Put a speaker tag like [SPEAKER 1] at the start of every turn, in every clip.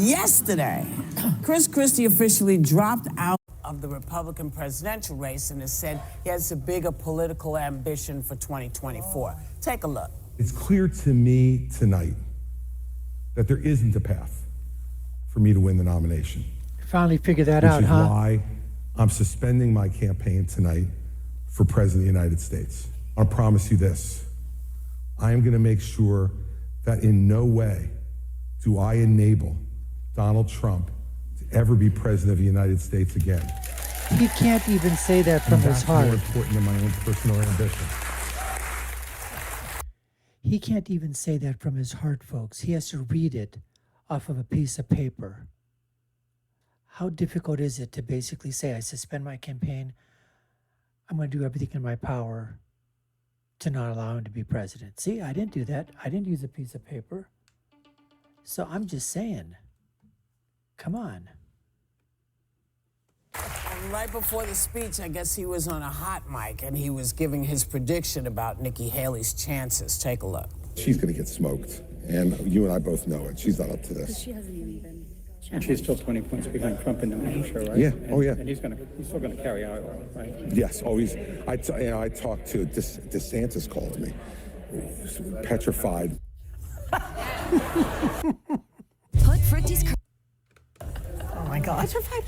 [SPEAKER 1] Yesterday, Christie officially dropped out of the Republican presidential race and has said he has a bigger political ambition for 2024. Take a look.
[SPEAKER 2] It's clear to me tonight that there isn't a path for me to win the nomination.
[SPEAKER 3] Finally figured that out, huh?
[SPEAKER 2] Which is why I'm suspending my campaign tonight for President of the United States. I'll promise you this. I am going to make sure that in no way do I enable Donald Trump to ever be president of the United States again.
[SPEAKER 3] He can't even say that from his heart.
[SPEAKER 2] That's more important than my own personal ambition.
[SPEAKER 3] He can't even say that from his heart, folks. He has to read it off of a piece of paper. How difficult is it to basically say, I suspend my campaign, I'm going to do everything in my power to not allow him to be president? See, I didn't do that. I didn't use a piece of paper. So I'm just saying, come on.
[SPEAKER 1] And right before the speech, I guess he was on a hot mic and he was giving his prediction about Nikki Haley's chances. Take a look.
[SPEAKER 2] She's going to get smoked, and you and I both know it. She's not up to this.
[SPEAKER 4] She hasn't even been.
[SPEAKER 5] And she's still 20 points behind Trump in New Hampshire, right?
[SPEAKER 2] Yeah.
[SPEAKER 5] And,
[SPEAKER 2] Oh, yeah.
[SPEAKER 5] And he's still going to carry Iowa, right?
[SPEAKER 2] Yes, always. I talked to DeSantis called me, petrified.
[SPEAKER 4] Put Fritzy's.
[SPEAKER 6] Oh my God.
[SPEAKER 4] Petrified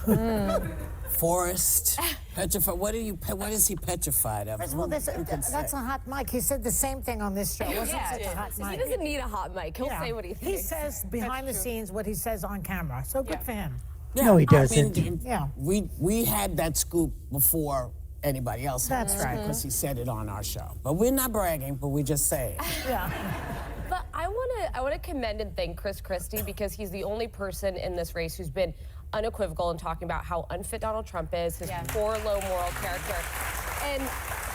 [SPEAKER 4] what?
[SPEAKER 1] Forrest, petrified. What is he petrified of?
[SPEAKER 6] First of all, that's a hot mic. He said the same thing on this show. It wasn't such a hot mic.
[SPEAKER 7] He doesn't need a hot mic. He'll say what he thinks.
[SPEAKER 6] He says behind the scenes what he says on camera. So good for him.
[SPEAKER 1] Yeah,
[SPEAKER 3] No, he doesn't.
[SPEAKER 6] Yeah.
[SPEAKER 1] We had that scoop before anybody else had.
[SPEAKER 6] That's right.
[SPEAKER 1] Because he said it on our show. But we're not bragging, but we just say it.
[SPEAKER 6] Yeah.
[SPEAKER 7] But I want to commend and thank Christie because he's the only person in this race who's been unequivocal in talking about how unfit Donald Trump is, his poor, low moral character. And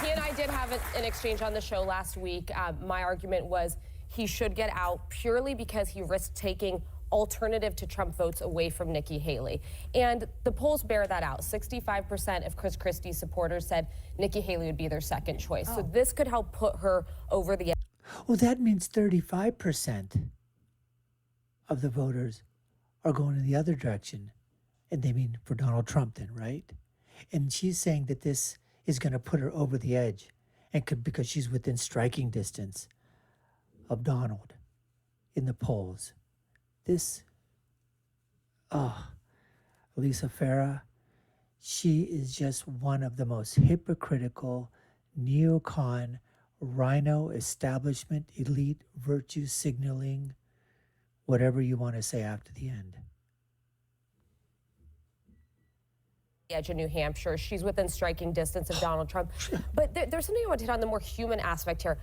[SPEAKER 7] he and I did have an exchange on the show last week. My argument was he should get out purely because he risked taking alternative to Trump votes away from Nikki Haley. And the polls bear that out. 65% of Christie's supporters said Nikki Haley would be their second choice. So this could help put her over the edge.
[SPEAKER 3] Well, that means 35% of the voters are going in the other direction. And they mean for Donald Trump then, right? And she's saying that this is going to put her over the edge and because she's within striking distance of Donald in the polls. Lisa Farah, she is just one of the most hypocritical, neocon, rhino establishment, elite virtue signaling, whatever you want to say after the end.
[SPEAKER 7] Edge of New Hampshire. She's within striking distance of Donald Trump. But there's something I want to hit on the more human aspect here.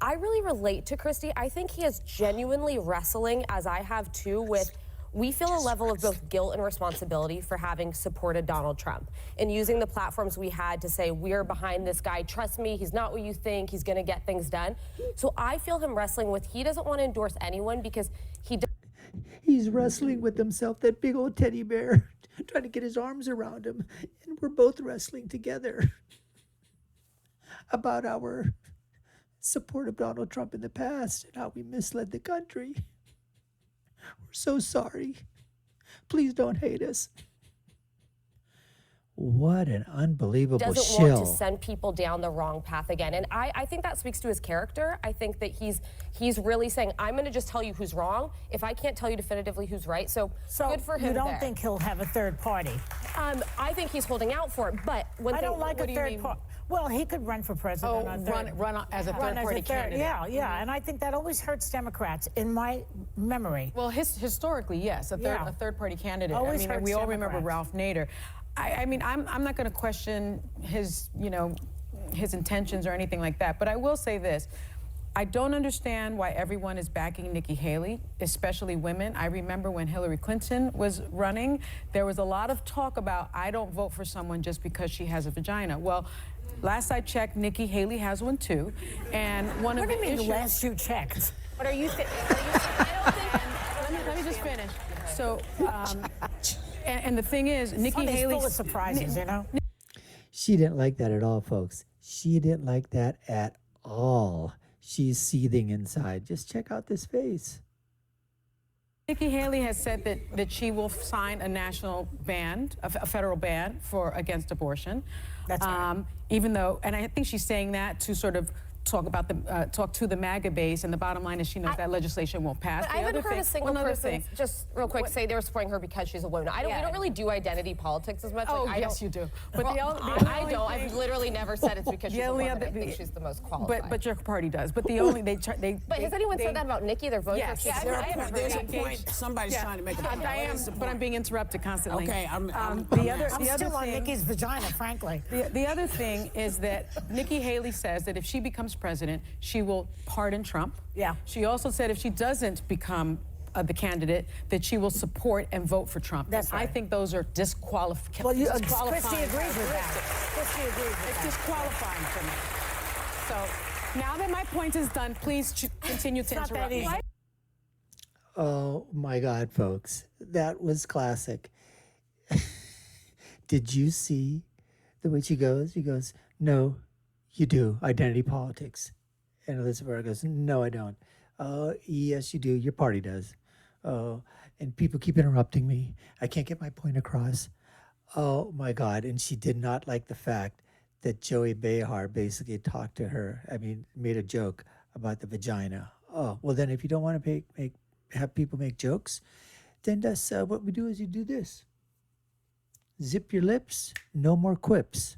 [SPEAKER 7] I really relate to Christie. I think he is genuinely wrestling, as I have too, with we feel a level of both guilt and responsibility for having supported Donald Trump and using the platforms we had to say, we're behind this guy. Trust me, he's not what you think. He's going to get things done. So I feel him wrestling with he doesn't want to endorse anyone because
[SPEAKER 3] He's wrestling with himself, that big old teddy bear, trying to get his arms around him. And we're both wrestling together about our support of Donald Trump in the past and how we misled the country. We're so sorry. Please don't hate us. What an unbelievable
[SPEAKER 7] doesn't
[SPEAKER 3] shill.
[SPEAKER 7] want to send people down the wrong path again. And I think that speaks to his character. I think that he's really saying, I'm going to just tell you who's wrong if I can't tell you definitively who's right. So good for him.
[SPEAKER 6] You don't
[SPEAKER 7] there.
[SPEAKER 6] think he'll have a third party?
[SPEAKER 7] I think he's holding out for it. But
[SPEAKER 6] I don't like a third party. Well, he could run for president.
[SPEAKER 8] Run as a third-party candidate.
[SPEAKER 6] Yeah, and I think that always hurts Democrats, in my memory.
[SPEAKER 8] Well, historically, yes, a third-party candidate.
[SPEAKER 6] Always hurts
[SPEAKER 8] we all
[SPEAKER 6] Democrats.
[SPEAKER 8] remember Ralph Nader. I mean, I'm not going to question his intentions or anything like that. But I will say this. I don't understand why everyone is backing Nikki Haley, especially women. I remember when Hillary Clinton was running, there was a lot of talk about, I don't vote for someone just because she has a vagina. Well, last I checked, Nikki Haley has one too. And one of the issues...
[SPEAKER 6] What do you mean last you checked?
[SPEAKER 7] But are you I don't think...
[SPEAKER 8] Let me just finish. So, and the thing is, Nikki Haley...
[SPEAKER 6] full of surprises, you know?
[SPEAKER 3] She didn't like that at all, folks. She didn't like that at all. She's seething inside. Just check out this face.
[SPEAKER 8] Nikki Haley has said that she will sign a national ban, a federal ban against abortion.
[SPEAKER 6] That's right.
[SPEAKER 8] Even though, and I think she's saying that to sort of talk to the MAGA base, and the bottom line is she knows that legislation won't pass.
[SPEAKER 7] But I haven't heard a single person, just real quick, say they were supporting her because she's a woman. We don't really do identity politics as much.
[SPEAKER 8] Oh,
[SPEAKER 7] like,
[SPEAKER 8] yes, you do. But
[SPEAKER 7] I don't. I've literally never said it's because she's a woman. I think she's the most qualified.
[SPEAKER 8] But your party does. But the only
[SPEAKER 7] But has anyone said that about Nikki? They're voting for
[SPEAKER 1] Yes. There's a point. Somebody's trying to make a point.
[SPEAKER 8] I am, but I'm being interrupted constantly.
[SPEAKER 1] Okay, I'm
[SPEAKER 6] still on Nikki's vagina, frankly.
[SPEAKER 8] The other thing is that Nikki Haley says that if she becomes president, she will pardon Trump.
[SPEAKER 6] Yeah.
[SPEAKER 8] She also said if she doesn't become the candidate, that she will support and vote for Trump.
[SPEAKER 6] That's right.
[SPEAKER 8] I think those are disqualifying.
[SPEAKER 6] Well, Christie agrees with that. Christie agrees with
[SPEAKER 8] It's
[SPEAKER 6] that.
[SPEAKER 8] disqualifying for me. So now that my point is done, please continue to
[SPEAKER 6] Not
[SPEAKER 8] interrupt
[SPEAKER 6] that
[SPEAKER 8] me.
[SPEAKER 6] easy.
[SPEAKER 3] Oh my God, folks. That was classic. Did you see the way she goes? She goes, no, you do. Identity politics. And Elizabeth Warren goes, no, I don't. Yes, you do. Your party does. And people keep interrupting me. I can't get my point across. Oh my God. And she did not like the fact that Joey Behar basically talked to her. I mean, made a joke about the vagina. Oh, well then if you don't want to have people make jokes, then that's what we do is you do this. Zip your lips, no more quips.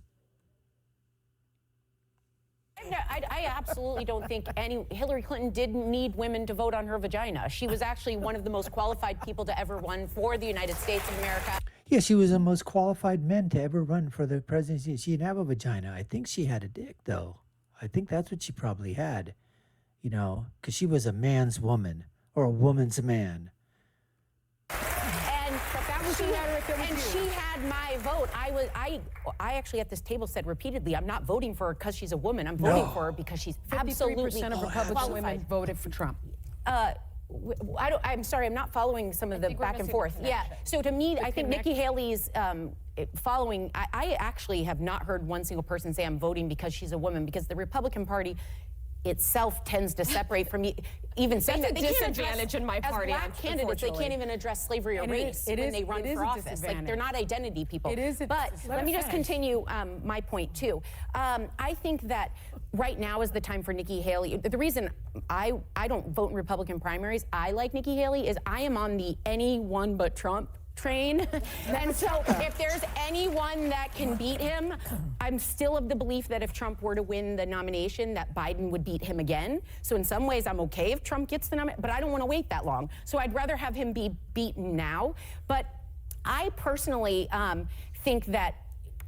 [SPEAKER 9] I absolutely don't think Hillary Clinton didn't need women to vote on her vagina. She was actually one of the most qualified people to ever run for the United States of America.
[SPEAKER 3] Yeah, she was the most qualified man to ever run for the presidency. She didn't have a vagina. I think she had a dick, though. I think that's what she probably had, you know, because she was a man's woman or a woman's man.
[SPEAKER 9] And she had my vote. I actually at this table said repeatedly, I'm not voting for her because she's a woman. I'm voting for her because she's absolutely
[SPEAKER 8] 53% of Republican women voted for Trump.
[SPEAKER 9] I'm sorry, I'm not following some of the back and forth. Yeah, so to me, I think Nikki Haley's following, I actually have not heard one single person say I'm voting because she's a woman, because the Republican Party itself tends to separate from even saying that they can't address,
[SPEAKER 7] in my party.
[SPEAKER 9] as black candidates, they can't even address slavery or race when they run for office. Like, they're not identity people.
[SPEAKER 8] It is.
[SPEAKER 9] But let me just continue my point too. I think that right now is the time for Nikki Haley. The reason I don't vote in Republican primaries, I like Nikki Haley, is I am on the anyone but Trump train. And so if there's anyone that can beat him, I'm still of the belief that if Trump were to win the nomination, that Biden would beat him again. So in some ways, I'm okay if Trump gets the nomination, but I don't want to wait that long. So I'd rather have him be beaten now. But I personally think that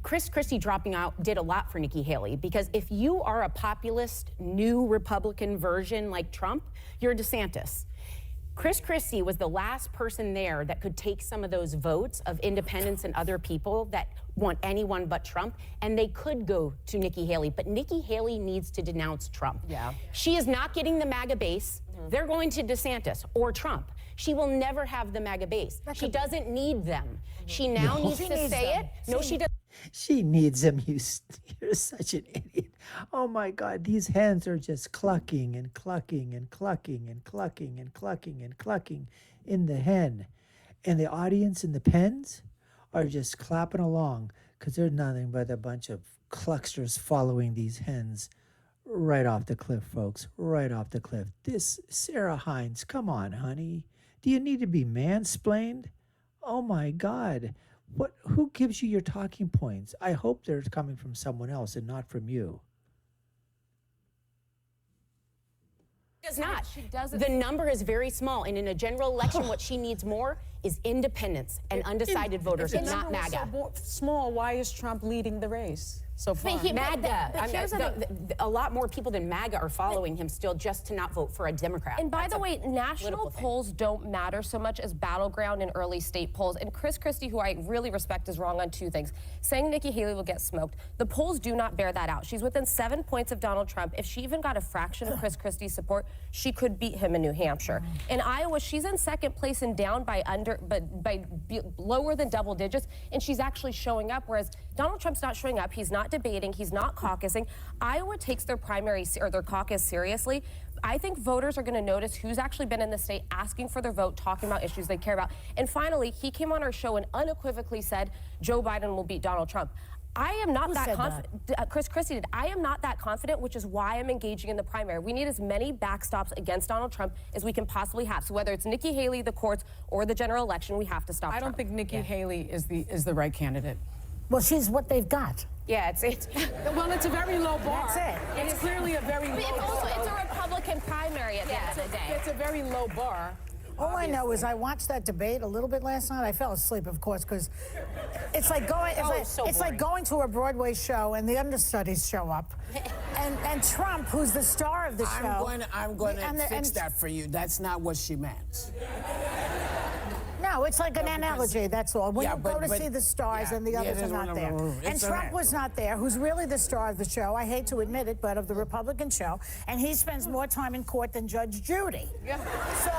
[SPEAKER 9] Christie dropping out did a lot for Nikki Haley, because if you are a populist, new Republican version like Trump, you're DeSantis. Christie was the last person there that could take some of those votes of independents and other people that want anyone but Trump, and they could go to Nikki Haley. But Nikki Haley needs to denounce Trump. Yeah. She is not getting the MAGA base. They're going to DeSantis or Trump. She will never have the MAGA base. She doesn't need them. She now needs to say it. No, she doesn't.
[SPEAKER 3] She needs him. You're such an idiot. Oh my God, these hens are just clucking and clucking and clucking and clucking and clucking and clucking in the hen. And the audience in the pens are just clapping along because they're nothing but a bunch of clucksters following these hens right off the cliff, folks, right off the cliff. This Sarah Hines, come on, honey. Do you need to be mansplained? Oh my God. Who gives you your talking points? I hope they're coming from someone else and not from you.
[SPEAKER 9] Does not. She doesn't. The number is very small, and in a general election, what she needs more is independents and undecided voters, and not MAGA.
[SPEAKER 8] So small. Why is Trump leading the race so far?
[SPEAKER 9] MAGA. A lot more people than MAGA are following him still, just to not vote for a Democrat.
[SPEAKER 7] And by the way, national polls don't matter so much as battleground and early state polls. And Christie, who I really respect, is wrong on two things. Saying Nikki Haley will get smoked. The polls do not bear that out. She's within 7 points of Donald Trump. If she even got a fraction of Christie's support, she could beat him in New Hampshire. In Iowa, she's in second place and down by lower than double digits, and she's actually showing up, whereas Donald Trump's not showing up. He's not debating. He's not caucusing. Iowa takes their primary or their caucus seriously. I think voters are going to notice who's actually been in the state asking for their vote, talking about issues they care about. And finally, he came on our show and unequivocally said Joe Biden will beat Donald Trump. I am not that confident. Christie did. I am not that confident, which is why I'm engaging in the primary. We need as many backstops against Donald Trump as we can possibly have. So whether it's Nikki Haley, the courts, or the general election, we have to stop
[SPEAKER 8] I don't
[SPEAKER 7] Trump.
[SPEAKER 8] think Nikki Haley is the right candidate.
[SPEAKER 6] Well, she's what they've got.
[SPEAKER 9] Yeah, it's
[SPEAKER 8] Well, it's a very low bar.
[SPEAKER 6] That's it.
[SPEAKER 8] It's clearly a very low bar.
[SPEAKER 7] It's a Republican primary at the end of the day.
[SPEAKER 8] It's a very low bar.
[SPEAKER 6] All I know is I watched that debate a little bit last night. I fell asleep, of course, because it's like going. It's like going to a Broadway show and the understudies show up, and Trump, who's the star of the show.
[SPEAKER 1] I'm going to fix that for you. That's not what she meant.
[SPEAKER 6] No, it's like an analogy, that's all. When you go to see the stars and the others are not there. And Trump was not there, who's really the star of the show. I hate to admit it, but of the Republican show. And he spends more time in court than Judge Judy. Yeah. So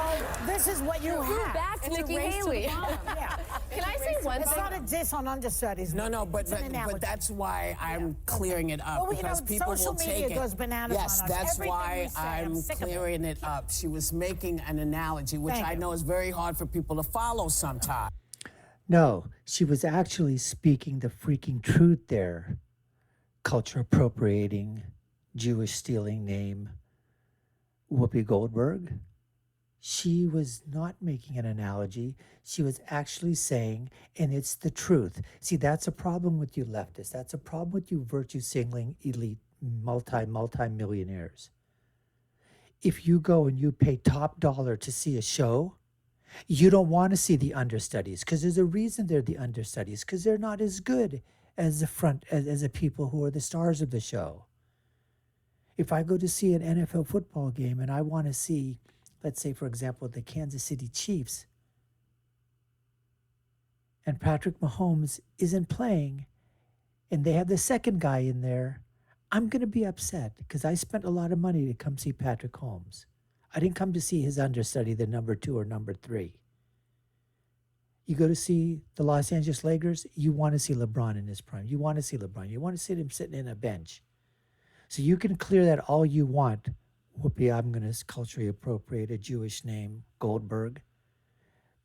[SPEAKER 6] this is what you have.
[SPEAKER 7] Back Nikki Haley.
[SPEAKER 6] Yeah.
[SPEAKER 7] Can I say one thing?
[SPEAKER 6] It's not a diss on understudies.
[SPEAKER 1] No, but that's why I'm clearing it up,
[SPEAKER 6] Well,
[SPEAKER 1] because people will take it.
[SPEAKER 6] Social media goes bananas
[SPEAKER 1] Yes,
[SPEAKER 6] on us.
[SPEAKER 1] that's
[SPEAKER 6] Everything
[SPEAKER 1] why
[SPEAKER 6] we say,
[SPEAKER 1] I'm
[SPEAKER 6] sick of it.
[SPEAKER 1] clearing it up. She was making an analogy, which
[SPEAKER 6] Thank
[SPEAKER 1] I
[SPEAKER 6] you.
[SPEAKER 1] know is very hard for people to follow sometimes.
[SPEAKER 3] No, she was actually speaking the freaking truth there. Culture appropriating, Jewish stealing name, Whoopi Goldberg. She was not making an analogy. She was actually saying, and it's the truth. See, that's a problem with you leftists. That's a problem with you virtue signaling elite multi-millionaires. If you go and you pay top dollar to see a show, you don't want to see the understudies, because there's a reason they're the understudies, because they're not as good as as the people who are the stars of the show. If I go to see an NFL football game and I want to see, let's say, for example, the Kansas City Chiefs, and Patrick Mahomes isn't playing, and they have the second guy in there, I'm going to be upset, because I spent a lot of money to come see Patrick Mahomes. I didn't come to see his understudy, the number 2 or number 3. You go to see the Los Angeles Lakers, you want to see LeBron in his prime. You want to see LeBron. You want to see him sitting in a bench. So you can clear that all you want. Whoopi, I'm going to culturally appropriate a Jewish name, Goldberg.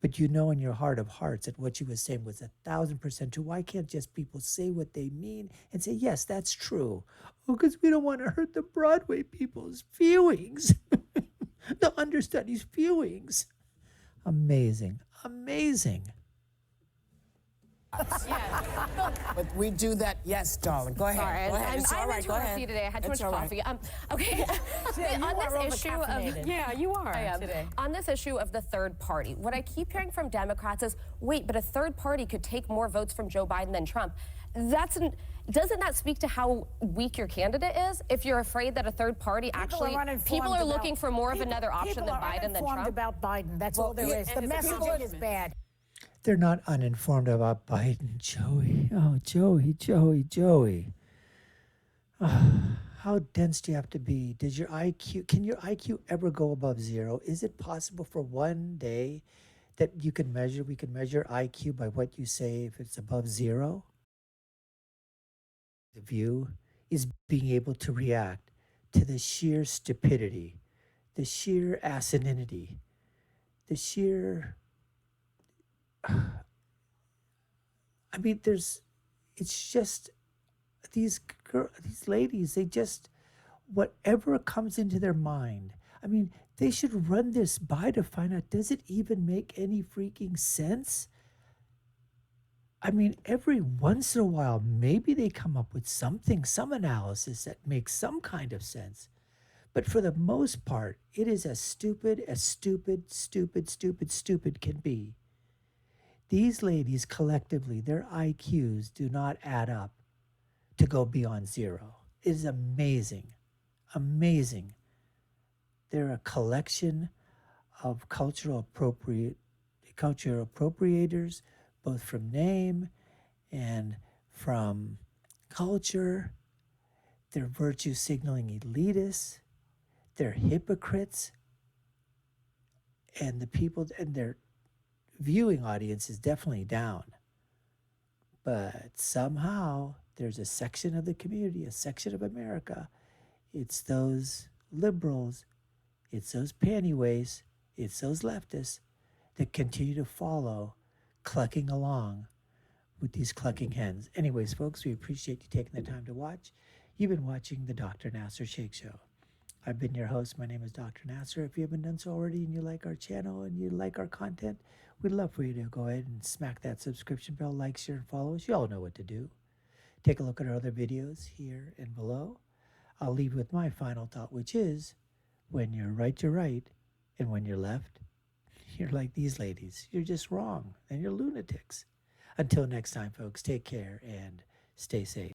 [SPEAKER 3] But you know in your heart of hearts that what she was saying was 1,000% true. Why can't just people say what they mean and say, yes, that's true? Oh, because we don't want to hurt the Broadway people's feelings. The understudies' feelings. Amazing. Amazing.
[SPEAKER 1] But we do that. Yes, darling. Go ahead.
[SPEAKER 7] Sorry,
[SPEAKER 1] Go ahead. It's all
[SPEAKER 7] I'm
[SPEAKER 1] right.
[SPEAKER 7] into
[SPEAKER 1] Go
[SPEAKER 7] a
[SPEAKER 1] ahead.
[SPEAKER 7] routine today. I had too
[SPEAKER 1] It's
[SPEAKER 7] much
[SPEAKER 1] all right.
[SPEAKER 7] coffee. Okay. On this issue of
[SPEAKER 8] Yeah, you are
[SPEAKER 7] I am.
[SPEAKER 8] today.
[SPEAKER 7] On this issue of the third party, what I keep hearing from Democrats is, wait, but a third party could take more votes from Joe Biden than Trump. Doesn't that speak to how weak your candidate is? If you're afraid that a third party people are looking for more of another option than Biden than Trump.
[SPEAKER 6] About Biden. That's all there is. The messaging is bad.
[SPEAKER 3] They're not uninformed about Biden. Joey. Oh, Joey. How dense do you have to be? Can your IQ ever go above 0? Is it possible for one day that we can measure IQ by what you say if it's above 0? The view is being able to react to the sheer stupidity, the sheer asininity, the sheer... I mean, it's just these ladies, they just, whatever comes into their mind. I mean, they should run this by to find out, does it even make any freaking sense? I mean, every once in a while, maybe they come up with something, some analysis that makes some kind of sense. But for the most part, it is as stupid can be. These ladies collectively, their IQs do not add up to go beyond 0. It is amazing. Amazing. They're a collection of culture appropriators, both from name and from culture. They're virtue signaling elitists. They're hypocrites. And the people, and their viewing audience is definitely down. But somehow there's a section of the community, a section of America. It's those liberals It's those panty waist, it's those leftists that continue to follow, clucking along with these clucking hens. Anyways, folks, we appreciate you taking the time to watch. You've been watching the Dr. Nasir Shaikh Show. I've been your host. My name is Dr. Nasir. If you haven't done so already and you like our channel and you like our content, we'd love for you to go ahead and smack that subscription bell, like, share, and follow us. You all know what to do. Take a look at our other videos here and below. I'll leave with my final thought, which is, when you're right, and when you're left, you're like these ladies. You're just wrong, and you're lunatics. Until next time, folks, take care and stay safe.